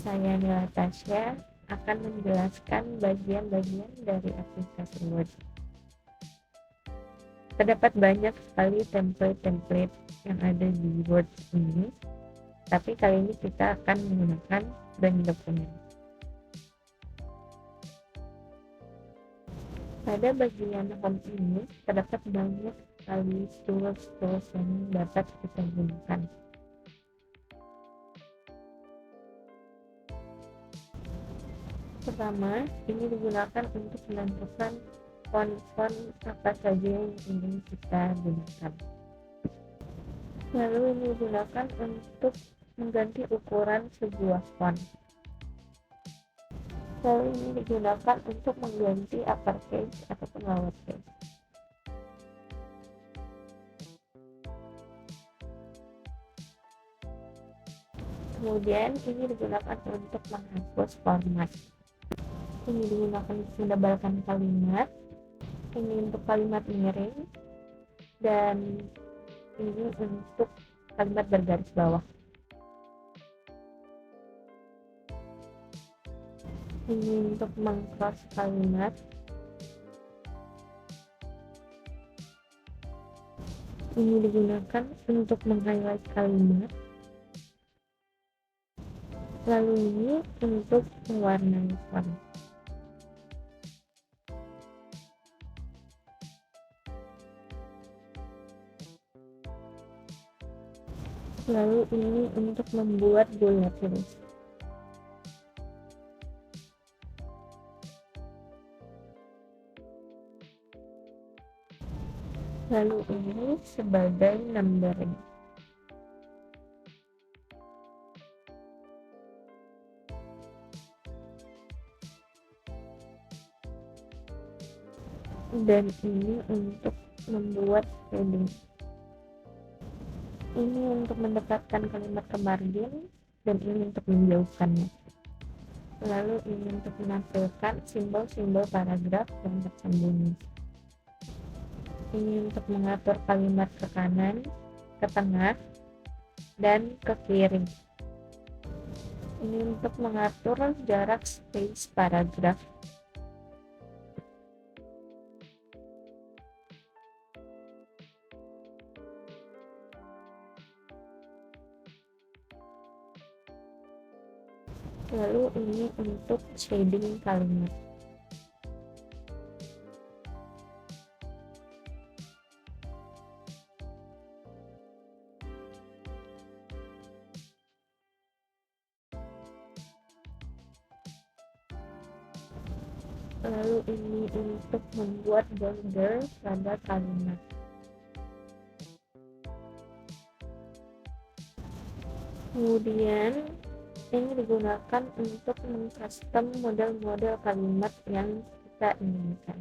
Saya Natasha akan menjelaskan bagian-bagian dari aplikasi Word. Terdapat banyak sekali template-template yang ada di Word ini, tapi kali ini kita akan menggunakan bank dokumen. Pada bagian home ini terdapat banyak sekali tools yang dapat kita gunakan. Pertama, ini digunakan untuk menentukan font-font apa saja yang ingin kita gunakan. Lalu ini digunakan untuk mengganti ukuran sebuah font. Lalu ini digunakan untuk mengganti uppercase ataupun lowercase. Kemudian ini digunakan untuk menghapus format. Ini digunakan untuk mendebalkan kalimat, ini untuk kalimat miring, dan ini untuk kalimat bergaris bawah. Ini untuk meng-cross kalimat. Ini digunakan untuk meng-highlight kalimat. Lalu ini untuk mewarnai font. Lalu ini untuk membuat bullet list. Lalu ini sebagai numbering. Dan ini untuk membuat heading. Ini untuk mendekatkan kalimat ke margin, dan ini untuk menjauhkannya. Lalu ini untuk menampilkan simbol-simbol paragraf yang tersembunyi. Ini untuk mengatur kalimat ke kanan, ke tengah, dan ke kiri. Ini untuk mengatur jarak space paragraf. Lalu ini untuk shading kalimat. Lalu ini untuk membuat border pada kalimat. Kemudian ini digunakan untuk mengcustom model-model kalimat yang kita inginkan.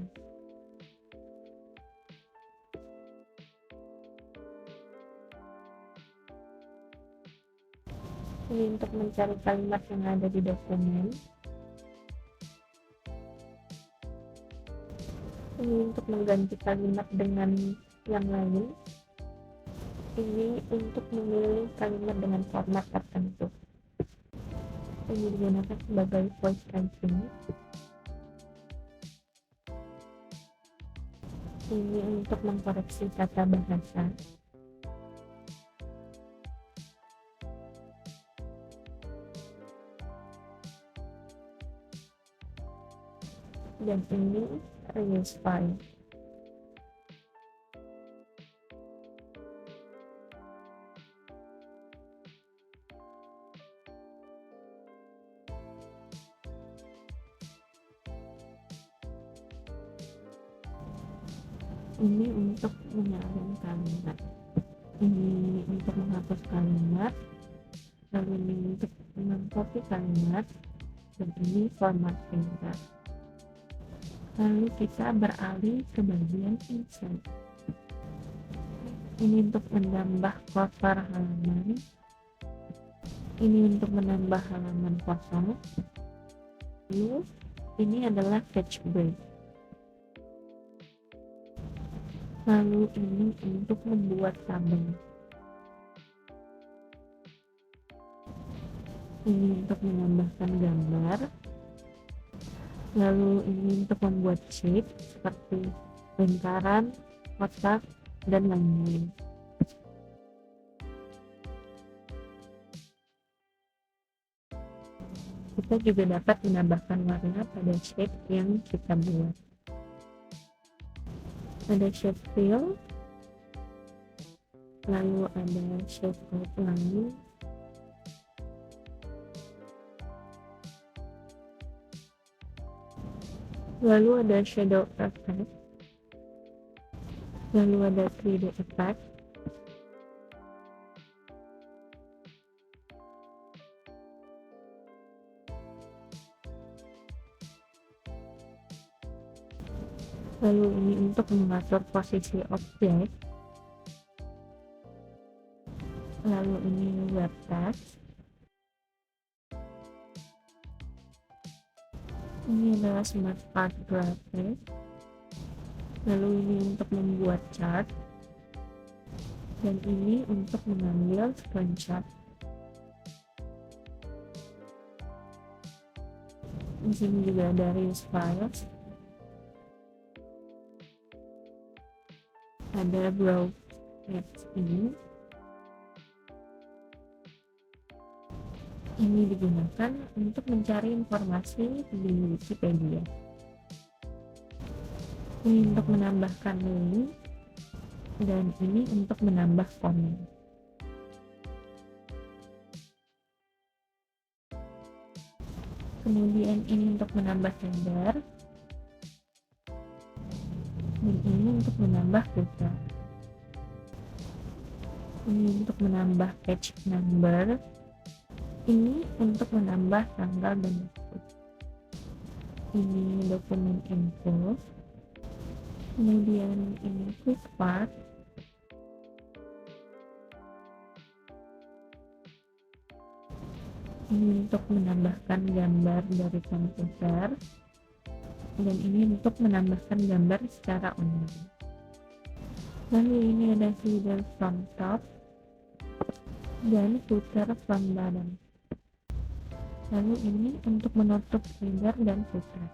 Ini untuk mencari kalimat yang ada di dokumen. Ini untuk mengganti kalimat dengan yang lain. Ini untuk memilih kalimat dengan format tertentu. Ini digunakan sebagai voice typing. Ini untuk mengkoreksi tata bahasa. Dan ini reuse file. Ini untuk menyalin kalimat. Ini untuk menghapus kalimat. Lalu ini untuk mengcopy kalimat. Dan ini format finger. Lalu kita beralih ke bagian insert. Ini untuk menambah cover halaman. Ini untuk menambah halaman kosong. Lalu ini adalah catch break. Lalu ini untuk membuat tabel. Ini untuk menambahkan gambar. Lalu ini untuk membuat shape seperti lingkaran, kotak, dan lain-lain. Kita juga dapat menambahkan warna pada shape yang kita buat. Ada shape fill, lalu ada shape outline, lalu ada shadow effect, lalu ada 3D effect, lalu ini untuk mengatur posisi objek, lalu ini web text, ini adalah smart art graphic, lalu ini untuk membuat chart, dan ini untuk mengambil screenshot. Di sini juga ada reuse files, ada browse text ini digunakan untuk mencari informasi di Wikipedia. Ini untuk menambahkan link, dan ini untuk menambah komen. Kemudian ini untuk menambah header, dan ini untuk menambah footer. Ini untuk menambah page number, ini untuk menambah tanggal dan waktu. Ini dokumen info, kemudian ini quick part, ini untuk menambahkan gambar dari komputer, dan ini untuk menambahkan gambar secara online. Lalu ini ada header from top dan footer from bottom. Lalu ini untuk menutup header dan footer.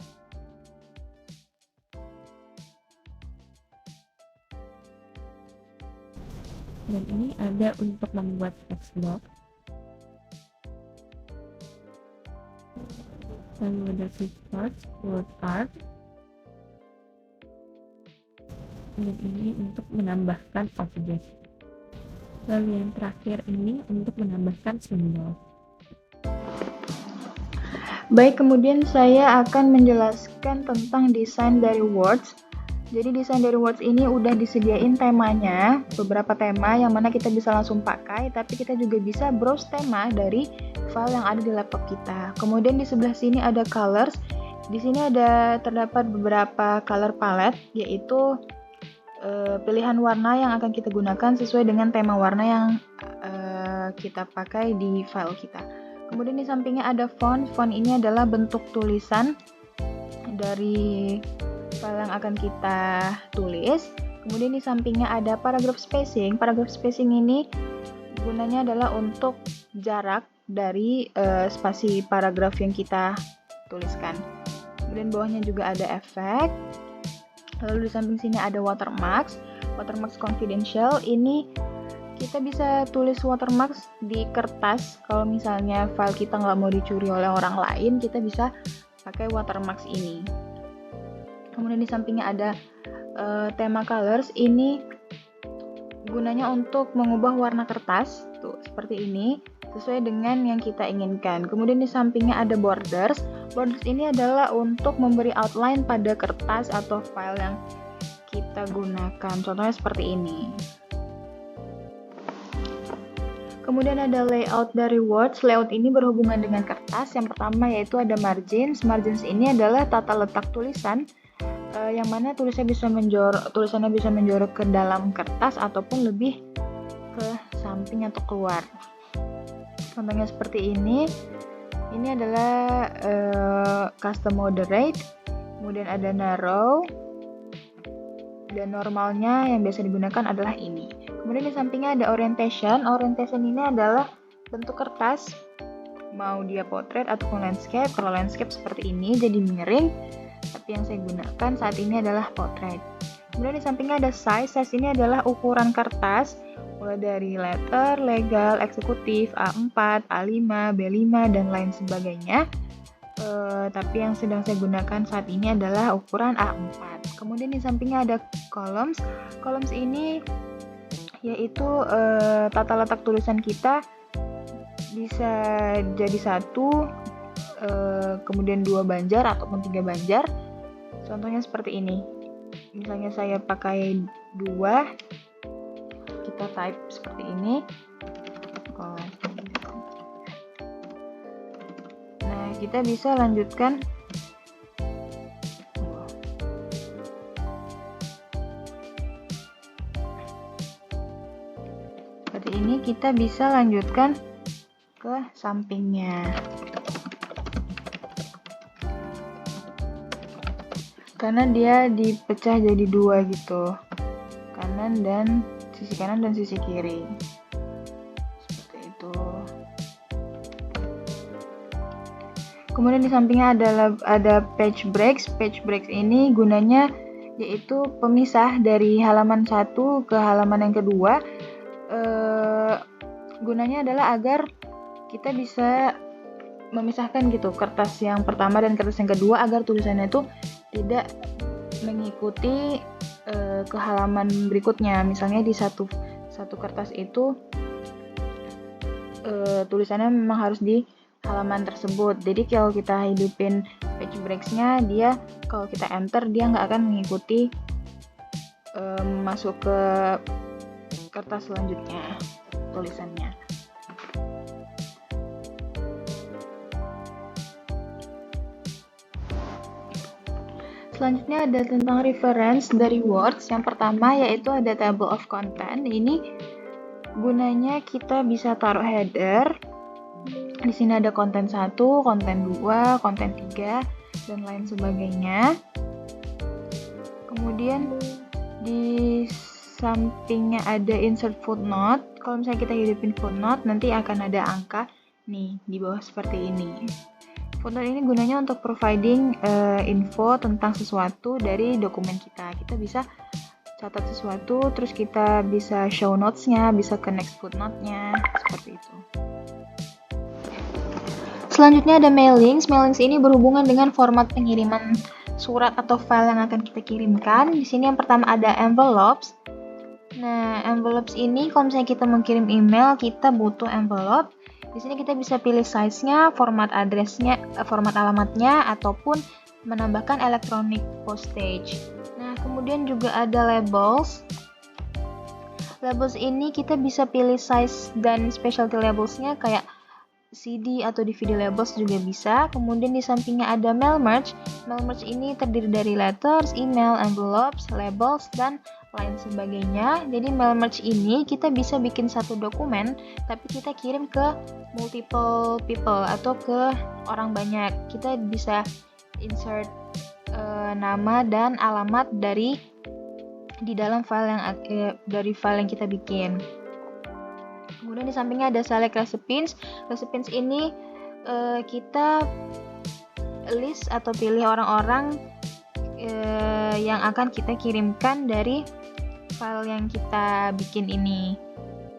Dan ini ada untuk membuat text box. Lalu ada flipchart, word art, dan ini untuk menambahkan objek. Lalu yang terakhir ini untuk menambahkan simbol. Baik, kemudian saya akan menjelaskan tentang desain dari Words. Jadi desain dari Words ini udah disediain temanya, beberapa tema yang mana kita bisa langsung pakai, tapi kita juga bisa browse tema dari file yang ada di laptop kita. Kemudian di sebelah sini ada colors. Di sini terdapat beberapa color palette, yaitu pilihan warna yang akan kita gunakan sesuai dengan tema warna yang kita pakai di file kita. Kemudian di sampingnya ada font. Font ini adalah bentuk tulisan dari file yang akan kita tulis. Kemudian di sampingnya ada paragraph spacing. Paragraph spacing ini gunanya adalah untuk jarak dari spasi paragraf yang kita tuliskan. Kemudian bawahnya juga ada efek. Lalu di samping sini ada watermarks. Watermarks confidential. Ini kita bisa tulis watermarks di kertas. Kalau misalnya file kita nggak mau dicuri oleh orang lain, kita bisa pakai watermarks ini. Kemudian di sampingnya ada tema colors. Ini gunanya untuk mengubah warna kertas, tuh seperti ini, sesuai dengan yang kita inginkan. Kemudian di sampingnya ada borders. Borders ini adalah untuk memberi outline pada kertas atau file yang kita gunakan. Contohnya seperti ini. Kemudian ada layout dari Words. Layout ini berhubungan dengan kertas. Yang pertama yaitu ada margins. Margins ini adalah tata letak tulisan yang mana tulisannya bisa menjorok ke dalam kertas ataupun lebih ke samping atau keluar. Contohnya seperti ini. Ini adalah custom moderate. Kemudian ada narrow. Dan normalnya yang biasa digunakan adalah ini. Kemudian di sampingnya ada orientation. Orientation ini adalah bentuk kertas mau dia portrait ataupun landscape. Kalau landscape seperti ini jadi miring, tapi yang saya gunakan saat ini adalah portrait. Kemudian di sampingnya ada size. Size ini adalah ukuran kertas mulai dari letter, legal, eksekutif, A4, A5, B5 dan lain sebagainya. Tapi yang sedang saya gunakan saat ini adalah ukuran A4. Kemudian di sampingnya ada columns. Columns ini yaitu tata letak tulisan kita bisa jadi satu, kemudian 2 banjar ataupun 3 banjar. Contohnya seperti ini. Misalnya saya pakai 2, kita type seperti ini. Nah, kita bisa lanjutkan seperti ini. Kita bisa lanjutkan ke sampingnya, karena dia dipecah jadi 2 gitu, sisi kanan dan sisi kiri, seperti itu. Kemudian di sampingnya ada page breaks. Page breaks ini gunanya yaitu pemisah dari halaman 1 ke halaman yang kedua. Gunanya adalah agar kita bisa memisahkan gitu kertas yang pertama dan kertas yang kedua, agar tulisannya itu tidak mengikuti ke halaman berikutnya. Misalnya di satu kertas itu tulisannya memang harus di halaman tersebut. Jadi kalau kita hidupin page breaks-nya, dia kalau kita enter dia nggak akan mengikuti masuk ke kertas selanjutnya tulisannya. Selanjutnya ada tentang reference dari words. Yang pertama yaitu ada table of content. Ini gunanya kita bisa taruh header. Di sini ada konten 1, konten 2, konten 3 dan lain sebagainya. Kemudian di sampingnya ada insert footnote. Kalau misalnya kita hidupin footnote, nanti akan ada angka nih di bawah seperti ini. Footnote ini gunanya untuk providing info tentang sesuatu dari dokumen kita. Kita bisa catat sesuatu, terus kita bisa show notes-nya, bisa ke next footnote-nya, seperti itu. Selanjutnya ada mailings. Mailings ini berhubungan dengan format pengiriman surat atau file yang akan kita kirimkan. Di sini yang pertama ada envelopes. Nah, envelopes ini kalau misalnya kita mau kirim email, kita butuh envelope. Di sini kita bisa pilih size-nya, format address-nya, format alamatnya, ataupun menambahkan electronic postage. Nah, kemudian juga ada labels. Labels ini kita bisa pilih size dan specialty labels-nya kayak CD atau DVD labels juga bisa. Kemudian di sampingnya ada mail merge. Mail merge ini terdiri dari letters, email, envelopes, labels, dan lain sebagainya. Jadi mail merge ini kita bisa bikin satu dokumen, tapi kita kirim ke multiple people atau ke orang banyak. Kita bisa insert nama dan alamat di dalam file dari file yang kita bikin. Kemudian di sampingnya ada select recipients. Recipients ini kita list atau pilih orang-orang yang akan kita kirimkan dari file yang kita bikin ini.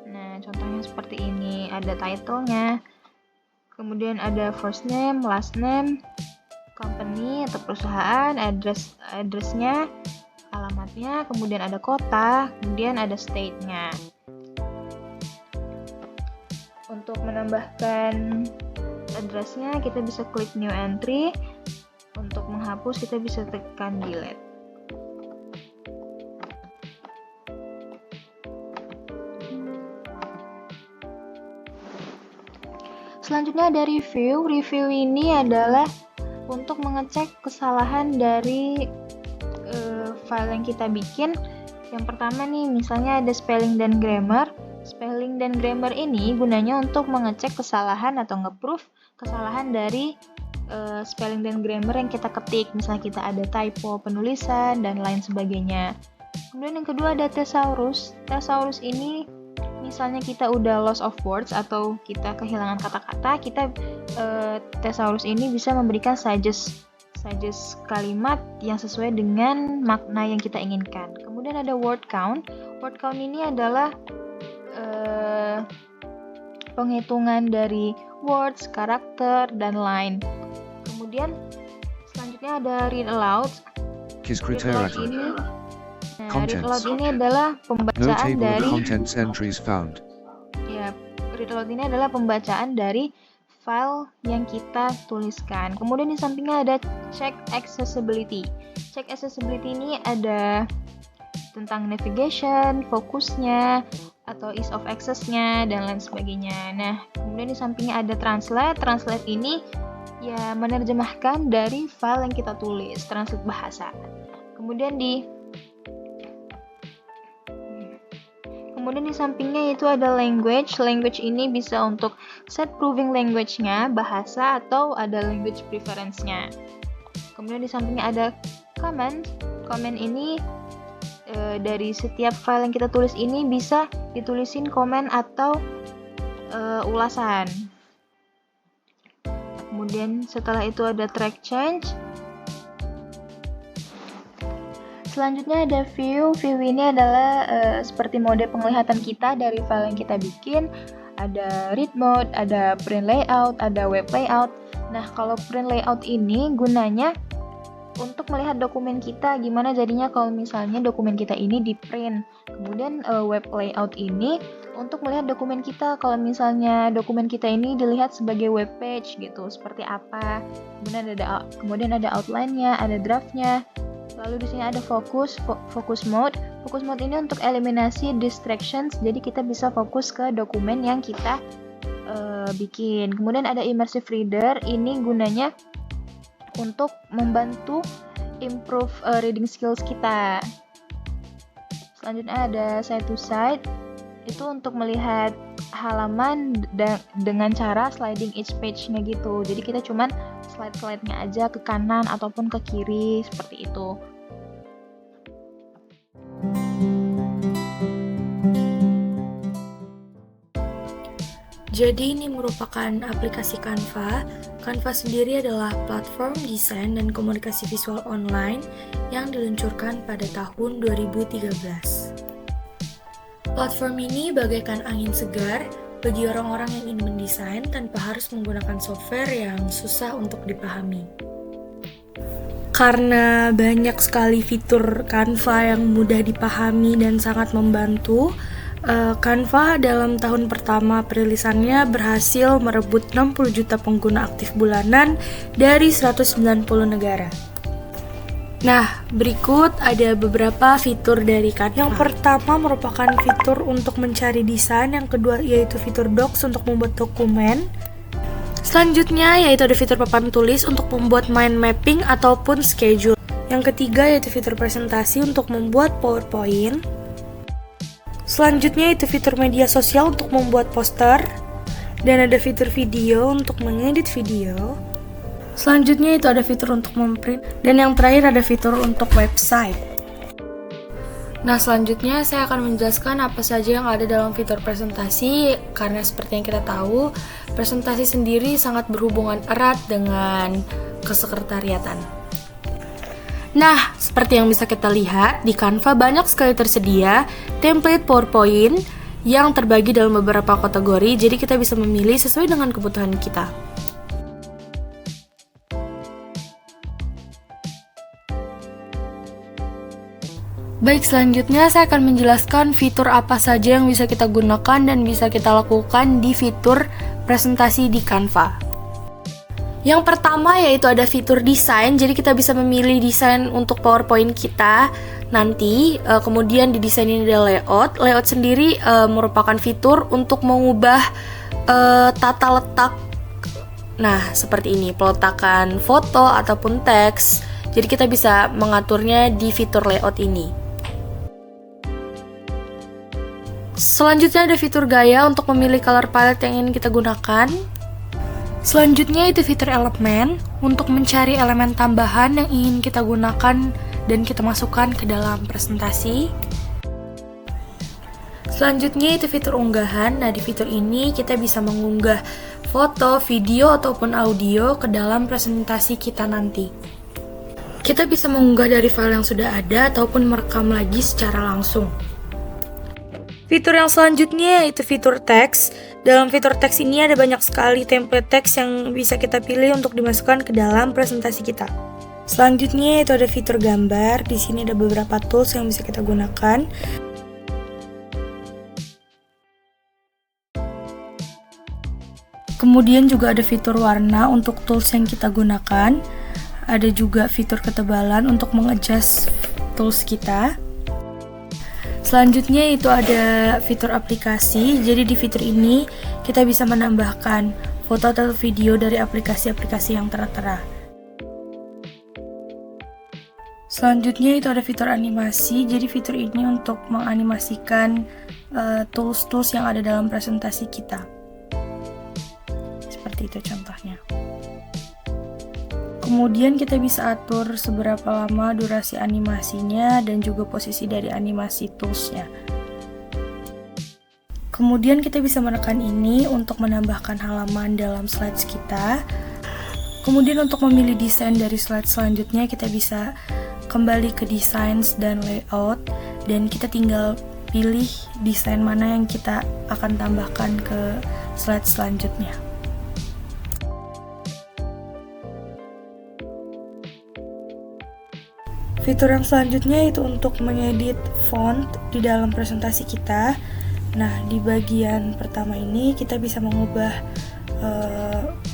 Nah, contohnya seperti ini. Ada title-nya, kemudian ada first name, last name, company atau perusahaan, address-nya, alamatnya, kemudian ada kota, kemudian ada state-nya. Untuk menambahkan address-nya, kita bisa klik new entry. Untuk menghapus, kita bisa tekan delete. Selanjutnya ada review. Review ini adalah untuk mengecek kesalahan dari file yang kita bikin. Yang pertama nih, misalnya ada spelling dan grammar. Spelling dan grammar ini gunanya untuk mengecek kesalahan atau nge-proof kesalahan dari spelling dan grammar yang kita ketik. Misalnya kita ada typo penulisan dan lain sebagainya. Kemudian yang kedua ada thesaurus. Thesaurus ini misalnya kita udah loss of words atau kita kehilangan kata-kata, Thesaurus ini bisa memberikan suggest kalimat yang sesuai dengan makna yang kita inginkan. Kemudian ada word count. Word count ini adalah penghitungan dari words, karakter, dan line. Kemudian selanjutnya ada read aloud. Read aloud ini adalah pembacaan dari read aloud ini adalah pembacaan dari file yang kita tuliskan. Kemudian di sampingnya ada check accessibility. Check accessibility ini ada tentang navigation, fokusnya, atau ease of access-nya, dan lain sebagainya. Nah, kemudian di sampingnya ada translate. Translate ini ya menerjemahkan dari file yang kita tulis, translate bahasa. Kemudian di sampingnya itu ada language. Language ini bisa untuk set proving language-nya, bahasa, atau ada language preference-nya. Kemudian di sampingnya ada comment. Comment ini dari setiap file yang kita tulis ini bisa ditulisin komen atau ulasan. Kemudian setelah itu ada track change. Selanjutnya ada view. View ini adalah seperti mode penglihatan kita dari file yang kita bikin. Ada read mode, ada print layout, ada web layout. Nah, kalau print layout ini gunanya untuk melihat dokumen kita, gimana jadinya kalau misalnya dokumen kita ini di print. Kemudian web layout ini untuk melihat dokumen kita, kalau misalnya dokumen kita ini dilihat sebagai web page gitu, seperti apa. Kemudian ada outline-nya, ada draft-nya. Lalu di sini ada focus mode. Focus mode ini untuk eliminasi distractions, jadi kita bisa fokus ke dokumen yang kita bikin. Kemudian ada immersive reader, ini gunanya untuk membantu improve reading skills kita. Selanjutnya ada side to side, itu untuk melihat halaman dengan cara sliding each page-nya gitu. Jadi kita cuman slide-nya aja ke kanan ataupun ke kiri, seperti itu. Jadi ini merupakan aplikasi Canva. Canva sendiri adalah platform desain dan komunikasi visual online yang diluncurkan pada tahun 2013. Platform ini bagaikan angin segar bagi orang-orang yang ingin mendesain tanpa harus menggunakan software yang susah untuk dipahami. Karena banyak sekali fitur Canva yang mudah dipahami dan sangat membantu, Canva dalam tahun pertama perilisannya berhasil merebut 60 juta pengguna aktif bulanan dari 190 negara. Nah, berikut ada beberapa fitur dari Canva. Yang pertama merupakan fitur untuk mencari desain, yang kedua yaitu fitur docs untuk membuat dokumen. Selanjutnya yaitu ada fitur papan tulis untuk membuat mind mapping ataupun schedule. Yang ketiga yaitu fitur presentasi untuk membuat PowerPoint. Selanjutnya itu fitur media sosial untuk membuat poster, dan ada fitur video untuk mengedit video. Selanjutnya itu ada fitur untuk memprint, dan yang terakhir ada fitur untuk website. Nah, selanjutnya saya akan menjelaskan apa saja yang ada dalam fitur presentasi, karena seperti yang kita tahu, presentasi sendiri sangat berhubungan erat dengan kesekretariatan. Nah, seperti yang bisa kita lihat, di Canva banyak sekali tersedia template PowerPoint yang terbagi dalam beberapa kategori, jadi kita bisa memilih sesuai dengan kebutuhan kita. Baik, selanjutnya saya akan menjelaskan fitur apa saja yang bisa kita gunakan dan bisa kita lakukan di fitur presentasi di Canva. Yang pertama yaitu ada fitur desain, jadi kita bisa memilih desain untuk PowerPoint kita nanti. Kemudian di desain ini ada layout. Layout sendiri merupakan fitur untuk mengubah tata letak. Nah, seperti ini, peletakan foto ataupun teks. Jadi kita bisa mengaturnya di fitur layout ini. Selanjutnya ada fitur gaya untuk memilih color palette yang ingin kita gunakan. Selanjutnya itu fitur elemen untuk mencari elemen tambahan yang ingin kita gunakan dan kita masukkan ke dalam presentasi. Selanjutnya itu fitur unggahan. Nah, di fitur ini kita bisa mengunggah foto, video, ataupun audio ke dalam presentasi kita nanti. Kita bisa mengunggah dari file yang sudah ada ataupun merekam lagi secara langsung. Fitur yang selanjutnya yaitu fitur teks. Dalam fitur teks ini ada banyak sekali template teks yang bisa kita pilih untuk dimasukkan ke dalam presentasi kita. Selanjutnya itu ada fitur gambar. Di sini ada beberapa tools yang bisa kita gunakan. Kemudian juga ada fitur warna untuk tools yang kita gunakan. Ada juga fitur ketebalan untuk mengadjust tools kita. Selanjutnya itu ada fitur aplikasi. Jadi di fitur ini kita bisa menambahkan foto atau video dari aplikasi-aplikasi yang tertera. Selanjutnya itu ada fitur animasi. Jadi fitur ini untuk menganimasikan tools-tools yang ada dalam presentasi kita. Seperti itu contohnya. Kemudian kita bisa atur seberapa lama durasi animasinya dan juga posisi dari animasi toolsnya. Kemudian kita bisa menekan ini untuk menambahkan halaman dalam slides kita. Kemudian untuk memilih desain dari slide selanjutnya kita bisa kembali ke designs dan layout dan kita tinggal pilih desain mana yang kita akan tambahkan ke slide selanjutnya. Fitur yang selanjutnya itu untuk mengedit font di dalam presentasi kita. Nah, di bagian pertama ini kita bisa mengubah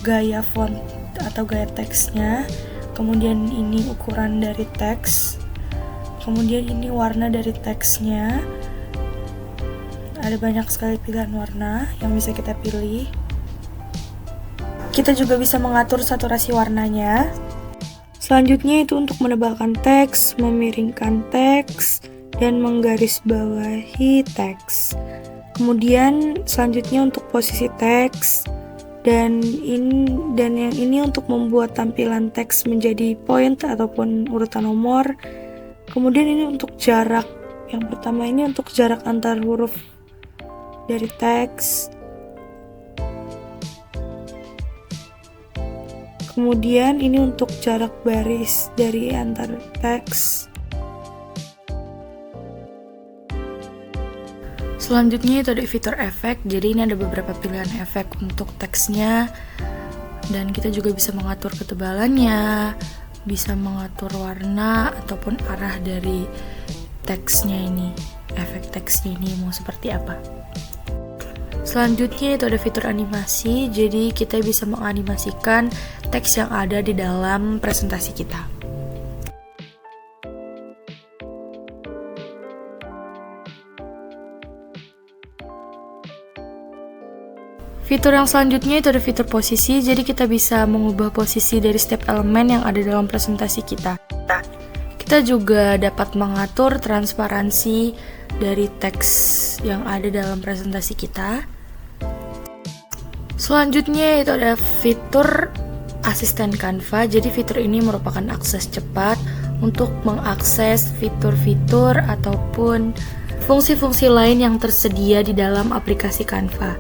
gaya font atau gaya teksnya. Kemudian ini ukuran dari teks. Kemudian ini warna dari teksnya. Ada banyak sekali pilihan warna yang bisa kita pilih. Kita juga bisa mengatur saturasi warnanya. Selanjutnya itu untuk menebalkan teks, memiringkan teks, dan menggarisbawahi teks. Kemudian selanjutnya untuk posisi teks, dan yang ini untuk membuat tampilan teks menjadi point ataupun urutan nomor. Kemudian ini untuk jarak. Yang pertama ini untuk jarak antar huruf dari teks. Kemudian ini untuk jarak baris dari antar teks. Selanjutnya itu ada fitur efek. Jadi ini ada beberapa pilihan efek untuk teksnya. Dan kita juga bisa mengatur ketebalannya, bisa mengatur warna ataupun arah dari teksnya ini. Efek teksnya ini mau seperti apa. Selanjutnya itu ada fitur animasi, jadi kita bisa menganimasikan teks yang ada di dalam presentasi kita. Fitur yang selanjutnya itu ada fitur posisi, jadi kita bisa mengubah posisi dari setiap elemen yang ada dalam presentasi kita. Kita juga dapat mengatur transparansi dari teks yang ada dalam presentasi kita. Selanjutnya itu ada fitur asisten Canva. Jadi fitur ini merupakan akses cepat untuk mengakses fitur-fitur ataupun fungsi-fungsi lain yang tersedia di dalam aplikasi Canva.